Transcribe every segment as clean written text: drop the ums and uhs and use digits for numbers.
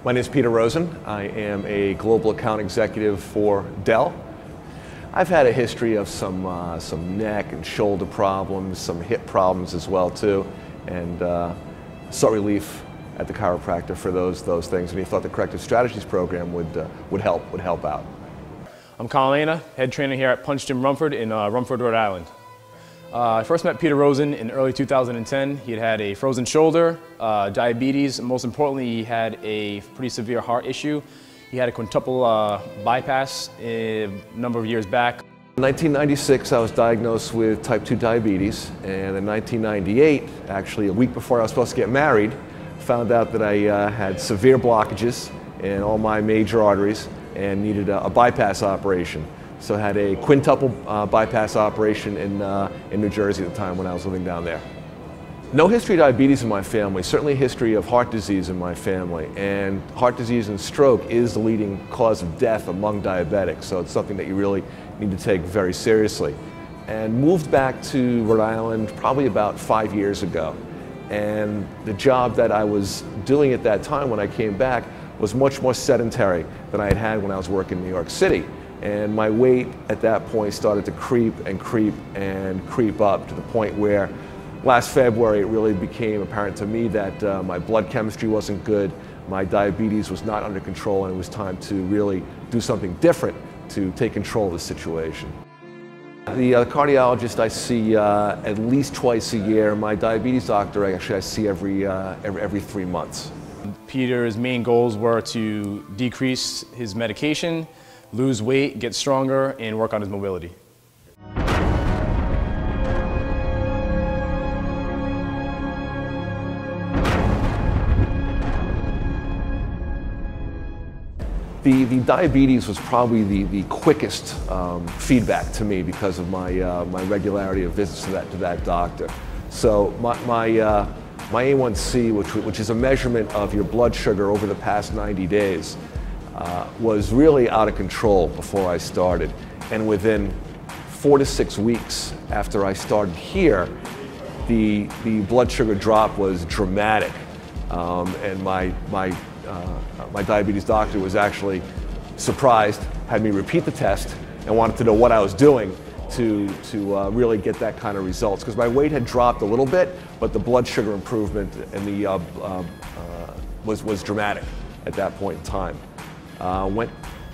My name is Peter Rosen. I am a global account executive for Dell. I've had a history of some neck and shoulder problems, some hip problems as well too, and sought relief at the chiropractor for those things. And he thought the Corrective Strategies program would help out. I'm Colin, head trainer here at Punch Gym Rumford in Rumford, Rhode Island. I first met Peter Rosen in early 2010. He had a frozen shoulder, diabetes, and most importantly, he had a pretty severe heart issue. He had a quintuple bypass a number of years back. In 1996, I was diagnosed with type 2 diabetes, and in 1998, actually a week before I was supposed to get married, found out that I had severe blockages in all my major arteries and needed a bypass operation. So I had a quintuple bypass operation in New Jersey at the time when I was living down there. No history of diabetes in my family, certainly a history of heart disease in my family, and heart disease and stroke is the leading cause of death among diabetics, so it's something that you really need to take very seriously. And moved back to Rhode Island probably about 5 years ago, and the job that I was doing at that time when I came back was much more sedentary than I had had when I was working in New York City. And my weight at that point started to creep and creep and creep up to the point where last February it really became apparent to me that my blood chemistry wasn't good, my diabetes was not under control, and it was time to really do something different to take control of the situation. The cardiologist I see at least twice a year. My diabetes doctor I see every 3 months. Peter's main goals were to decrease his medication, lose weight, get stronger, and work on his mobility. The diabetes was probably the quickest feedback to me because of my regularity of visits to that doctor. So my A1C, which is a measurement of your blood sugar over the past 90 days, was really out of control before I started. And within 4 to 6 weeks after I started here, the blood sugar drop was dramatic. And my diabetes doctor was actually surprised, had me repeat the test, and wanted to know what I was doing to really get that kind of results. Because my weight had dropped a little bit, but the blood sugar improvement and was dramatic at that point in time. Went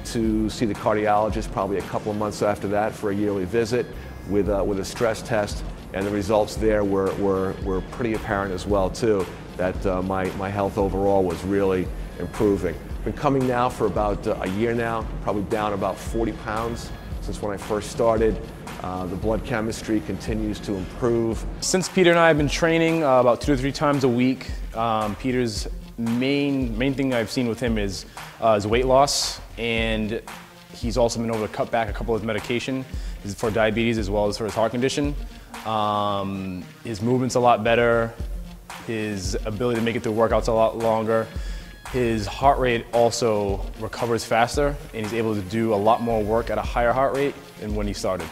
to see the cardiologist probably a couple of months after that for a yearly visit with a stress test, and the results there were pretty apparent as well too, that my health overall was really improving. Been coming now for about a year now, probably down about 40 pounds since when I first started. The blood chemistry continues to improve. Since Peter and I have been training about 2 to 3 times a week, Peter's main thing I've seen with him is weight loss, and he's also been able to cut back a couple of his medication for diabetes as well as for his heart condition. His movement's a lot better, his ability to make it through workouts a lot longer. His heart rate also recovers faster, and he's able to do a lot more work at a higher heart rate than when he started.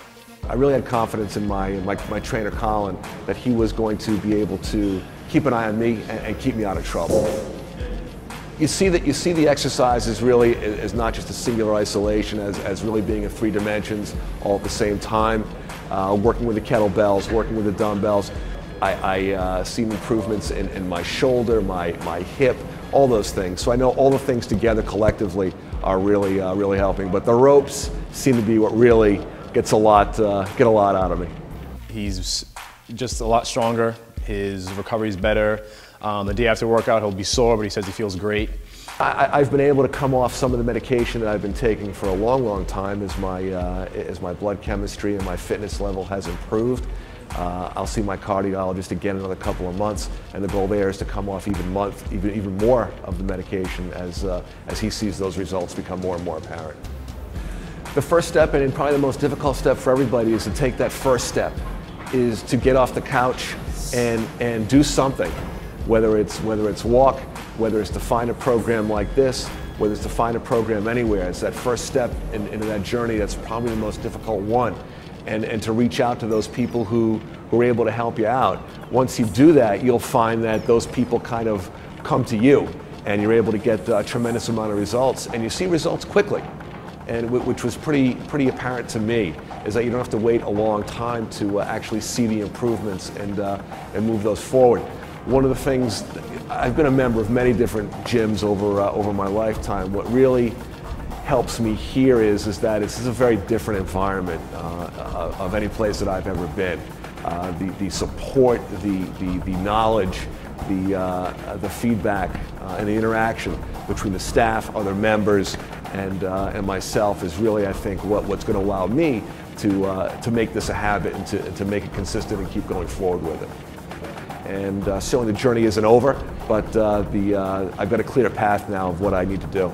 I really had confidence in my trainer Colin that he was going to be able to keep an eye on me and keep me out of trouble. You see the exercises really as not just a singular isolation, as really being in 3 dimensions all at the same time. Working with the kettlebells, working with the dumbbells. I see improvements in my shoulder, my hip, all those things. So I know all the things together collectively are really helping. But the ropes seem to be what really get a lot out of me. He's just a lot stronger. His recovery's better. The day after workout, he'll be sore, but he says he feels great. I've been able to come off some of the medication that I've been taking for a long time as my blood chemistry and my fitness level has improved. I'll see my cardiologist again in another couple of months, and the goal there is to come off even more of the medication as he sees those results become more and more apparent. The first step, and probably the most difficult step for everybody, is to take that first step, is to get off the couch and do something. Whether it's walk, whether it's to find a program like this, whether it's to find a program anywhere. It's that first step into that journey that's probably the most difficult one. And to reach out to those people who are able to help you out. Once you do that, you'll find that those people kind of come to you and you're able to get a tremendous amount of results, and you see results quickly. And which was pretty apparent to me, is that you don't have to wait a long time to actually see the improvements and move those forward. One of the things, I've been a member of many different gyms over my lifetime. What really helps me here is that this is a very different environment of any place that I've ever been. The support, the knowledge, the feedback, and the interaction between the staff, other members, and myself is really, I think, what's going to allow me to make this a habit and to make it consistent and keep going forward with it. And certainly the journey isn't over, but I've got a clear path now of what I need to do.